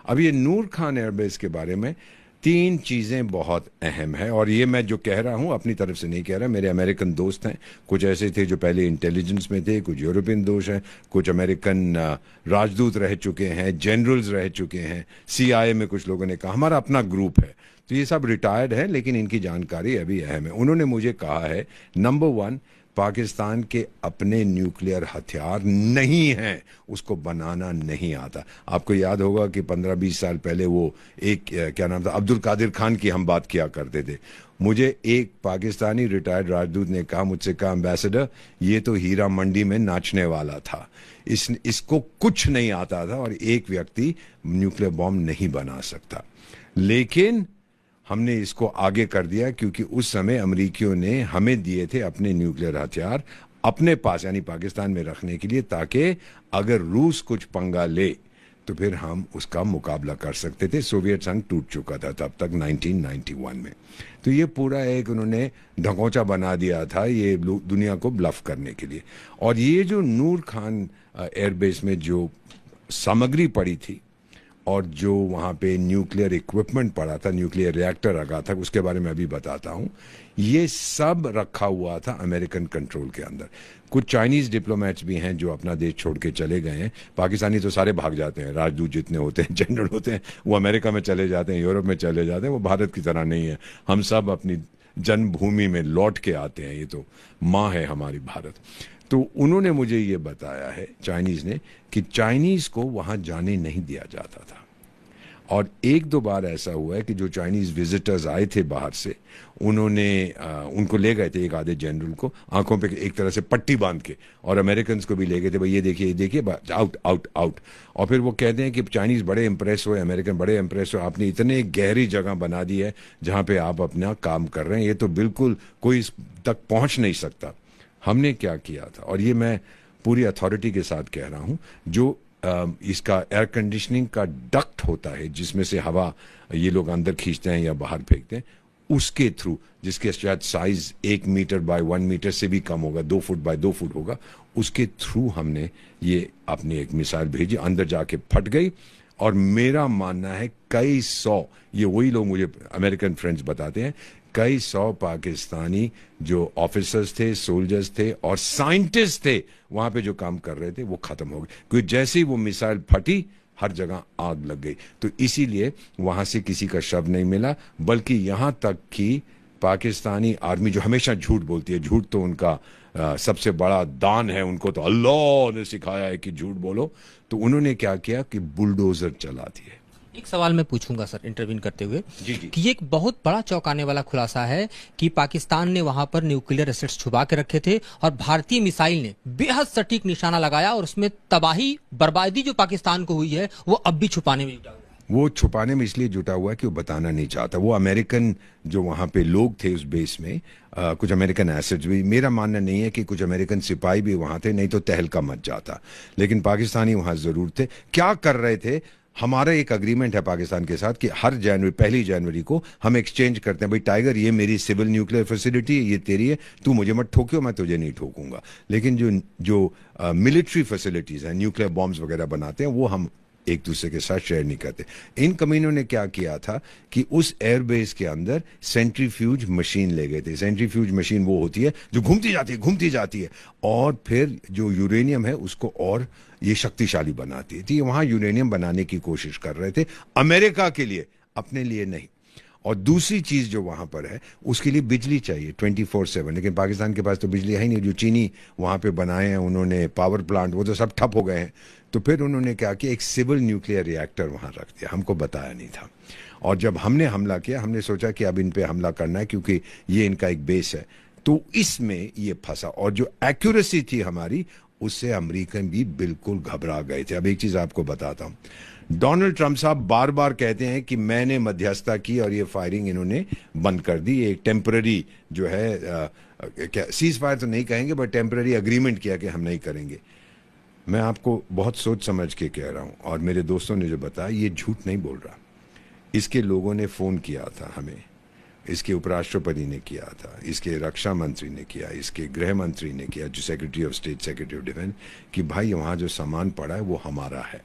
अब ये नूर खान एयरबेस के बारे में तीन चीज़ें बहुत अहम है, और ये मैं जो कह रहा हूँ अपनी तरफ से नहीं कह रहा, मेरे अमेरिकन दोस्त हैं, कुछ ऐसे थे जो पहले इंटेलिजेंस में थे, कुछ यूरोपियन दोस्त हैं, कुछ अमेरिकन राजदूत रह चुके हैं, जनरल्स रह चुके हैं, CIA में कुछ लोगों ने कहा, हमारा अपना ग्रुप है, तो ये सब रिटायर्ड है लेकिन इनकी जानकारी अभी अहम है। उन्होंने मुझे कहा है, नंबर 1, पाकिस्तान के अपने न्यूक्लियर हथियार नहीं हैं, उसको बनाना नहीं आता। आपको याद होगा कि 15-20 साल पहले वो एक क्या नाम था, अब्दुल कादिर खान की हम बात किया करते थे। मुझे एक पाकिस्तानी रिटायर्ड राजदूत ने कहा, मुझसे कहा, एम्बेसडर ये तो हीरा मंडी में नाचने वाला था, इसको कुछ नहीं आता था और एक व्यक्ति न्यूक्लियर बॉम्ब नहीं बना सकता। लेकिन हमने इसको आगे कर दिया क्योंकि उस समय अमेरिकियों ने हमें दिए थे अपने न्यूक्लियर हथियार अपने पास, यानी पाकिस्तान में रखने के लिए, ताकि अगर रूस कुछ पंगा ले तो फिर हम उसका मुकाबला कर सकते थे। सोवियत संघ टूट चुका था तब तक 1991 में। तो ये पूरा एक उन्होंने ढकोंचा बना दिया था ये दुनिया को ब्लफ करने के लिए। और ये जो नूर खान एयरबेस में जो सामग्री पड़ी थी और जो वहाँ पे न्यूक्लियर इक्विपमेंट पड़ा था, न्यूक्लियर रिएक्टर रखा था, उसके बारे में अभी बताता हूँ। ये सब रखा हुआ था अमेरिकन कंट्रोल के अंदर। कुछ चाइनीज डिप्लोमेट्स भी हैं जो अपना देश छोड़ के चले गए हैं। पाकिस्तानी तो सारे भाग जाते हैं, राजदूत जितने होते हैं, जनरल होते हैं, वो अमेरिका में चले जाते हैं, यूरोप में चले जाते हैं। वो भारत की तरह नहीं है, हम सब अपनी जन्मभूमि में लौट के आते हैं, ये तो माँ है हमारी भारत। तो उन्होंने मुझे ये बताया है, चाइनीज ने, कि चाइनीज को वहां जाने नहीं दिया जाता था। और एक दो बार ऐसा हुआ है कि जो चाइनीज विजिटर्स आए थे बाहर से, उन्होंने उनको ले गए थे, एक आधे जनरल को आंखों पे एक तरह से पट्टी बांध के, और अमेरिकन को भी ले गए थे, भाई ये देखिए आउट आउट आउट। और फिर वो कहते हैं कि चाइनीज बड़े इंप्रेस हुए, अमेरिकन बड़े इंप्रेस हुए, आपने इतने गहरी जगह बना दी है जहां पे आप अपना काम कर रहे हैं, ये तो बिल्कुल कोई इस तक पहुंच नहीं सकता। हमने क्या किया था, और ये मैं पूरी अथॉरिटी के साथ कह रहा हूं, जो इसका एयर कंडीशनिंग का डक्ट होता है जिसमें से हवा ये लोग अंदर खींचते हैं या बाहर फेंकते हैं, उसके थ्रू, जिसके शायद साइज 1 मीटर बाय 1 मीटर से भी कम होगा, 2 फुट बाय 2 फुट होगा, उसके थ्रू हमने ये अपनी एक मिसाइल भेजी, अंदर जाके फट गई। और मेरा मानना है कई सौ, ये वही लोग मुझे अमेरिकन फ्रेंड्स बताते हैं, कई सौ पाकिस्तानी जो ऑफिसर्स थे, सोल्जर्स थे और साइंटिस्ट थे वहां पे जो काम कर रहे थे, वो खत्म हो गए, क्योंकि जैसे ही वो मिसाइल फटी हर जगह आग लग गई। तो इसीलिए वहां से किसी का शव नहीं मिला, बल्कि यहां तक कि पाकिस्तानी आर्मी जो हमेशा झूठ बोलती है, झूठ तो उनका सबसे बड़ा दान है, उनको तो अल्लाह ने सिखाया है कि झूठ बोलो, तो उन्होंने क्या किया कि बुलडोजर चला दिए। एक सवाल मैं पूछूंगा सर इंटरवीन करते हुए, जी। कि ये एक बहुत बड़ा चौंकाने वाला खुलासा है कि पाकिस्तान ने वहां पर न्यूक्लियर एसेट्स छुपा के रखे थे और भारतीय मिसाइल ने बेहद सटीक निशाना लगाया और उसमें तबाही बर्बादी जो पाकिस्तान को हुई है वो अब भी छुपाने में जुटा हुआ है। वो छुपाने में इसलिए जुटा हुआ है कि वो बताना नहीं चाहता। वो अमेरिकन जो वहां पे लोग थे उस बेस में, कुछ अमेरिकन एसेट्स भी, मेरा मानना नहीं है कि कुछ अमेरिकन सिपाही भी वहां थे, नहीं तो तहलका मच जाता, लेकिन पाकिस्तानी वहां जरूर थे। क्या कर रहे थे, हमारा एक अग्रीमेंट है पाकिस्तान के साथ कि हर जनवरी, 1 जनवरी को हम एक्सचेंज करते हैं, भाई टाइगर ये मेरी सिविल न्यूक्लियर फैसिलिटी है, ये तेरी है, तू मुझे मत ठोकियो, मैं तुझे नहीं ठोकूंगा। लेकिन जो मिलिट्री फैसिलिटीज हैं, न्यूक्लियर बॉम्ब्स वगैरह बनाते हैं, वो हम एक दूसरे के साथ शेयर नहीं करते। इन कमीनों ने क्या किया था कि उस एयरबेस के अंदर सेंट्रीफ्यूज मशीन ले गए थे। सेंट्रीफ्यूज मशीन वो होती है जो घूमती जाती है और फिर जो यूरेनियम है उसको और ये शक्तिशाली बनाती है। तो ये वहां यूरेनियम बनाने की कोशिश कर रहे थे अमेरिका के लिए, अपने लिए नहीं। और दूसरी चीज जो वहां पर है, उसके लिए बिजली चाहिए 24/7, लेकिन पाकिस्तान के पास तो बिजली है ही नहीं। जो चीनी वहां पे बनाए हैं उन्होंने पावर प्लांट, वो तो सब ठप हो गए हैं। तो फिर उन्होंने क्या किया, एक सिविल न्यूक्लियर रिएक्टर वहां रख दिया, हमको बताया नहीं था। और जब हमने हमला किया, हमने सोचा कि अब इन पे हमला करना है क्योंकि ये इनका एक बेस है, तो इसमें ये फंसा। और जो एक्यूरेसी थी हमारी, उससे अमेरिकन भी बिल्कुल घबरा गए थे। अब एक चीज आपको बताता हूं, डोनाल्ड ट्रंप साहब बार बार कहते हैं कि मैंने मध्यस्थता की और ये फायरिंग इन्होंने बंद कर दी। एक टेम्पररी जो है क्या सीज फायर तो नहीं कहेंगे, बट टेम्पररी अग्रीमेंट किया कि हम नहीं करेंगे। मैं आपको बहुत सोच समझ के कह रहा हूं, और मेरे दोस्तों ने जो बताया ये झूठ नहीं बोल रहा। इसके लोगों ने फोन किया था हमें, इसके उपराष्ट्रपति ने किया था, इसके रक्षा मंत्री ने किया, इसके गृह मंत्री ने किया, जो secretary of state, secretary of defence, कि भाई वहां जो सामान पड़ा है वो हमारा है।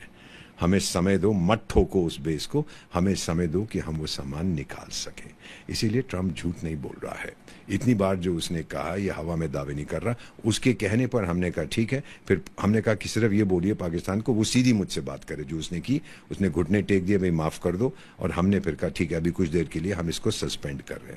हमें समय दो, मत ठोको उस बेस को, हमें समय दो कि हम वो सामान निकाल सकें। इसीलिए ट्रंप झूठ नहीं बोल रहा है। इतनी बार जो उसने कहा ये हवा में दावे नहीं कर रहा। उसके कहने पर हमने कहा ठीक है, फिर हमने कहा कि सिर्फ ये बोलिए पाकिस्तान को वो सीधी मुझसे बात करे जो उसने की। उसने घुटने टेक दिए, भाई माफ कर दो, और हमने फिर कहा ठीक है अभी कुछ देर के लिए हम इसको सस्पेंड कर रहे हैं।